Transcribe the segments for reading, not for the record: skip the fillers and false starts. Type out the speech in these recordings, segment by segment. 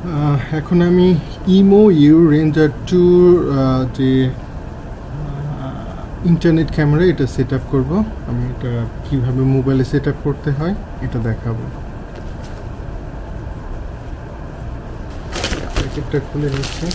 এখন আমি imo you ranger 2 যে ইন্টারনেট ক্যামেরা এটা সেট আপ করবো। আমি এটা কীভাবে মোবাইলে সেট আপ করতে হয় এটা দেখাবো। প্যাকেটটা খুলে নিচ্ছি।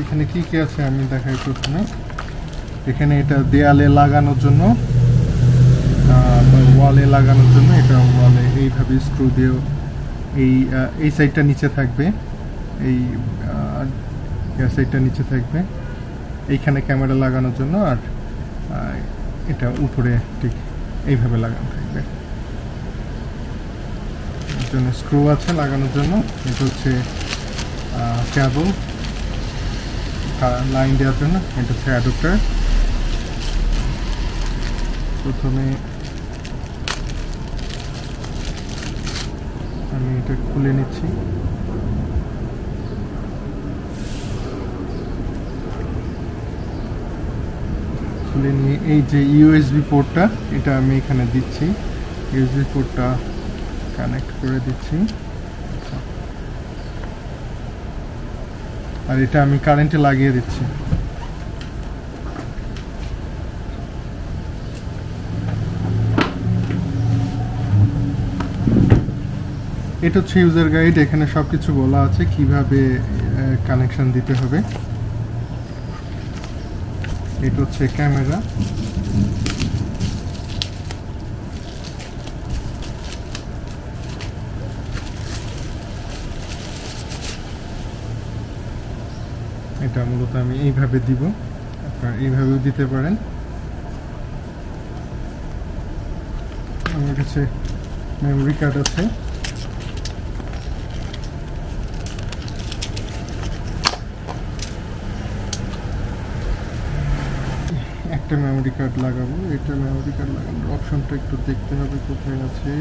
এখানে কি কি আছে আমি দেখাই প্রথমে। এখানে এটা দেয়ালে লাগানোর জন্য, ওয়ালে লাগানোর জন্য, এটা ওয়ালে এইভাবে স্ক্রু দিয়ে এই সাইডটা নিচে থাকবে, এই সাইডটা নিচে থাকবে এইখানে ক্যামেরা লাগানোর জন্য, আর এটা উপরে ঠিক এইভাবে লাগানো থাকবে। এর জন্য স্ক্রু আছে লাগানোর জন্য। এটা হচ্ছে কেবল লাইন দেওয়ার জন্য। এটা হচ্ছে অ্যাডাপ্টার। প্রথমে আমি এটা খুলে নিচ্ছি। খুলে নিয়ে এই যে ইউএসবি পোর্টটা এটা আমি এখানে দিচ্ছি, ইউএসবি পোর্টটা কানেক্ট করে দিচ্ছি। আর এটা আমি কারেন্টে লাগিয়ে দিচ্ছি। এটা হচ্ছে ইউজার গাইড। এখানে সবকিছু বলা আছে কিভাবে কানেকশন দিতে হবে। এটা হচ্ছে ক্যামেরা। এটা মূলত আমি এইভাবে দিব, আপনারা এইভাবেও দিতে পারেন। আমার কাছে মেমোরি কার্ড আছে। একটা মেমোরি কার্ড লাগাবো। এটা মেমোরি কার্ড লাগানোর অপশনটা একটু দেখতে হবে কোথায় আছে।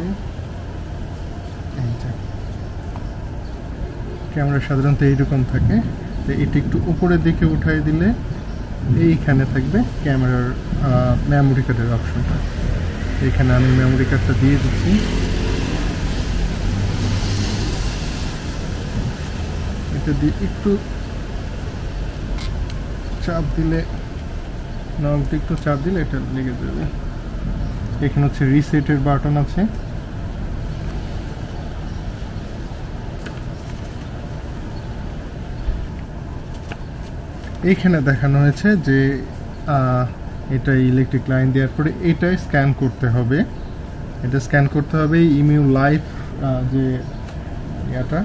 এইটা ক্যামেরা সাধারণত এইরকম থাকে, তো এটা একটু উপরের দিকে উঠাই দিলে এইখানে থাকবে ক্যামেরার মেমোরি কার্ডের অপশনটা। এখানে আমি মেমোরি কার্ডটা দিয়ে দিচ্ছি। এটা দিয়ে একটু চাপ দিলে, নবটি একটু চাপ দিলে এটা লেগে যাবে। এখানে হচ্ছে রিসেটের বাটন আছে। এইখানে দেখানো হয়েছে যে এটা ইলেকট্রিক লাইন দেওয়ার পরে এটাই স্ক্যান করতে হবে। এটা স্ক্যান করতে হবে ইমিউ লাইভ যে ইয়াটা,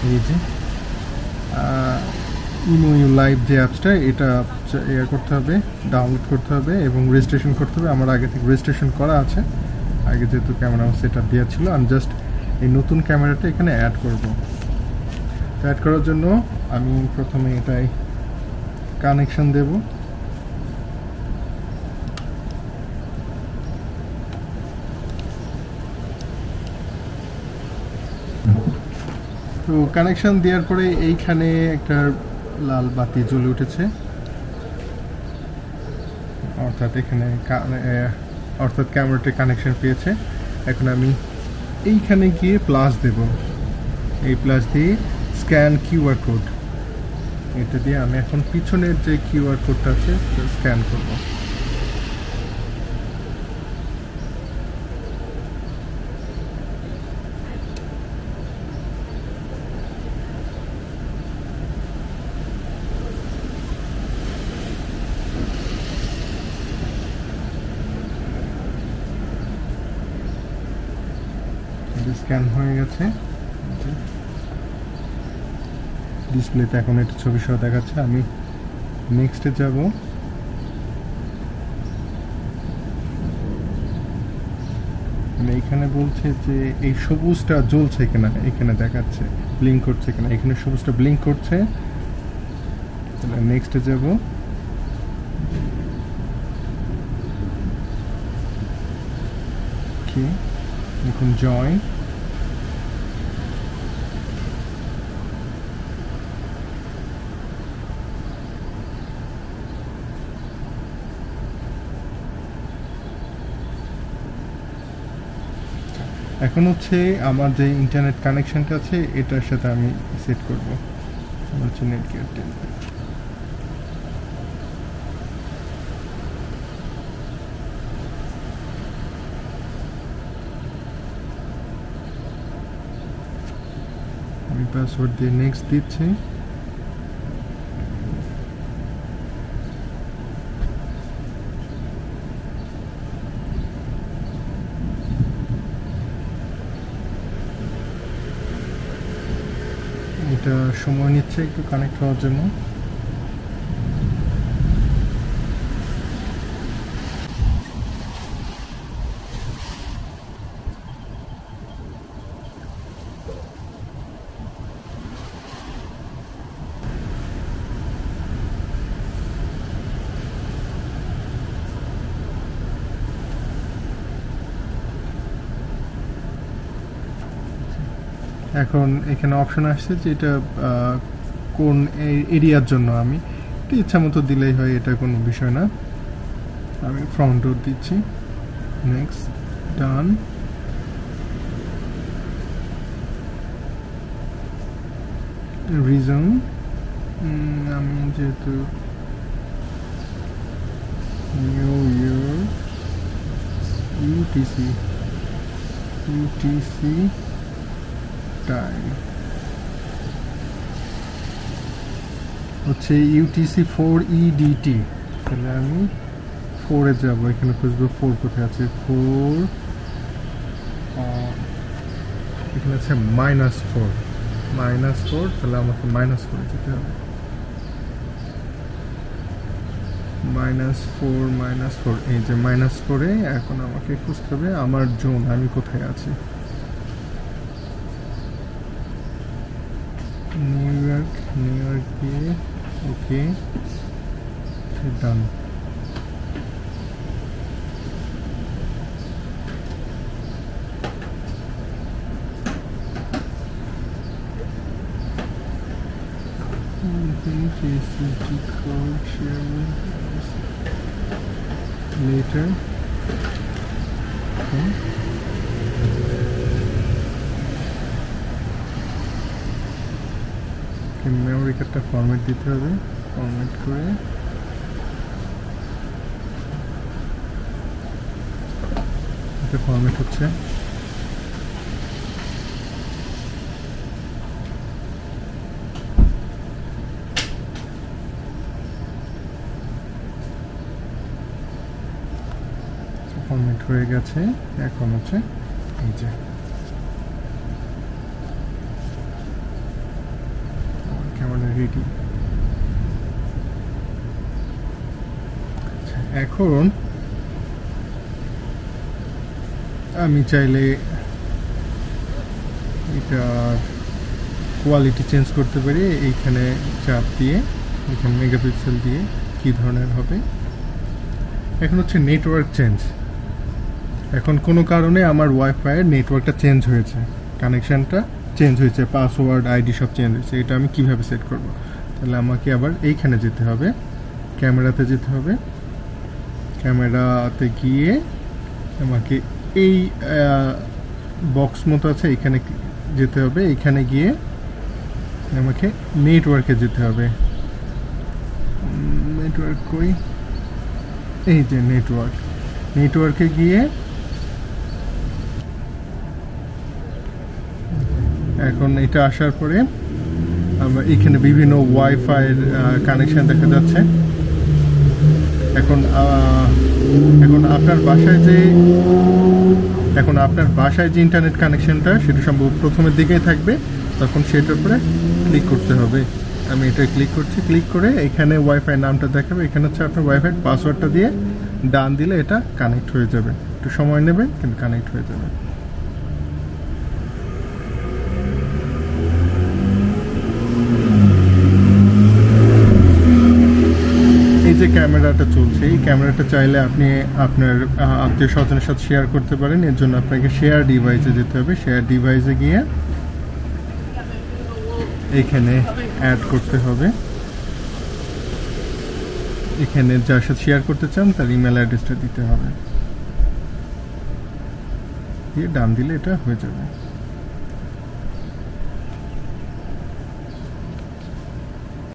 এই যে ইমিউ লাইভ যে অ্যাপসটা, এটা ইয়ে করতে হবে, ডাউনলোড করতে হবে এবং রেজিস্ট্রেশন করতে হবে। আমার আগে থেকে রেজিস্ট্রেশন করা আছে, আগে যেহেতু ক্যামেরা সেট আপ দেওয়া ছিল। আমি জাস্ট এই নতুন ক্যামেরাটা এখানে অ্যাড করব। অ্যাড করার জন্য আমি প্রথমে এটাই কানেকশন দেব। তো কানেকশন দেওয়ার পরে এইখানে একটা লাল বাতি জ্বলে উঠেছে, অর্থাৎ এখানে ক্যামেরাটি কানেকশন পেয়েছে। এখন আমি এইখানে গিয়ে প্লাস দেব। এই প্লাস দিয়ে স্ক্যান কিউআর কোড, এটা দিয়ে আমি এখন পিছনের যে কিউআর কোডটা আছে স্ক্যান করব। স্ক্যান হয়ে গেছে। ডিসপ্লেতে এখন একটা ছবি সহ দেখাচ্ছে। আমি নেক্সটে যাব। এইখানে বলছে যে এই সবুজটা জ্বলছে কিনা, এখানে দেখাচ্ছে ব্লিঙ্ক করছে কিনা। এখানে সবুজটা ব্লিঙ্ক করছে, নেক্সটে যাব। ওকে, এখন জয়েন। এখন হচ্ছে আমার যে ইন্টারনেট কানেকশনটা আছে এটার সাথে আমি সেট করব। আমার হচ্ছে নেট গেট। আমি পাসওয়ার্ড দিয়ে নেক্সট দিচ্ছি। এটা সময় নিচ্ছে একটু কানেক্ট হওয়ার জন্য। এখন এখানে অপশন আসছে যে এটা কোন এরিয়ার জন্য। আমি এটা ইচ্ছা মতো দিলেই হয়, এটা কোনো বিষয় না। আমি ফ্রন্ট ডোর দিচ্ছি, নেক্সট, ডান। রিজন আমি যেহেতু নিউ ইয়ার ইউটিসি টাইম হচ্ছে ইউটিসি 4 EDT, তাহলে আমি 4-এ যাব। এখানে খুঁজবো 4 কোথায় আছে। 4 এখানে আছে -4, তাহলে আমাকে -4-এ যেতে হবে। -4 এই যে -4-এ এখন আমাকে খুঁজতে হবে আমার জোন, আমি কোথায় আছি। নিউ ইয়র্ক দিয়ে ওকে, ডান। Later. Okay. মেমোরি কার্ডটা ফরম্যাট দিতে হবে। ফরম্যাট করে এটা ফরম্যাট হচ্ছে। ফরম্যাট হয়ে গেছে। এখন হচ্ছে এই যে ক্যামেরা রেডি। এখন আমি চাইলে এটার কোয়ালিটি চেঞ্জ করতে পারি। এইখানে চাপ দিয়ে, এখানে মেগাপিক্সেল দিয়ে কি ধরনের হবে। এখন হচ্ছে নেটওয়ার্ক চেঞ্জ। এখন কোনো কারণে আমার ওয়াইফাইয়ের নেটওয়ার্কটা চেঞ্জ হয়েছে, কানেকশানটা চেঞ্জ হয়েছে, পাসওয়ার্ড আইডি সব চেঞ্জ হয়েছে। এটা আমি কিভাবে সেট করব? তাহলে আমাকে আবার এইখানে যেতে হবে, ক্যামেরাতে যেতে হবে। ক্যামেরাতে গিয়ে আমাকে এই বক্স মতো আছে এখানে যেতে হবে। এখানে গিয়ে আমাকে নেটওয়ার্কে যেতে হবে। নেটওয়ার্ক কই? এই যে নেটওয়ার্কে গিয়ে এখন এটা আসার পরে আমরা এখানে বিভিন্ন ওয়াইফাইয়ের কানেকশন দেখা যাচ্ছে। এখন আপনার বাসায় যে ইন্টারনেট কানেকশনটা সেটা সম্ভব প্রথমের দিকেই থাকবে, তখন সেটার উপরে ক্লিক করতে হবে। আমি এটা ক্লিক করছি। ক্লিক করে এখানে ওয়াইফাই নামটা দেখাবে। এখানে হচ্ছে আপনার ওয়াইফাই পাসওয়ার্ডটা দিয়ে ডান দিলে এটা কানেক্ট হয়ে যাবে। একটু সময় নেবে কিন্তু কানেক্ট হয়ে যাবে। ক্যামেরাটা চলছে, এই ক্যামেরাটা চাইলে আপনি আপনার আত্মীয় স্বজনের সাথে শেয়ার করতে পারেন। এর জন্য আপনাকে শেয়ার ডিভাইসে যেতে হবে। শেয়ার ডিভাইসে গিয়ে এখানে অ্যাড করতে হবে। এখানে যার সাথে শেয়ার করতে চান তার ইমেল অ্যাড্রেসটা দিতে হবে, দিয়ে ডান দিলে এটা হয়ে যাবে।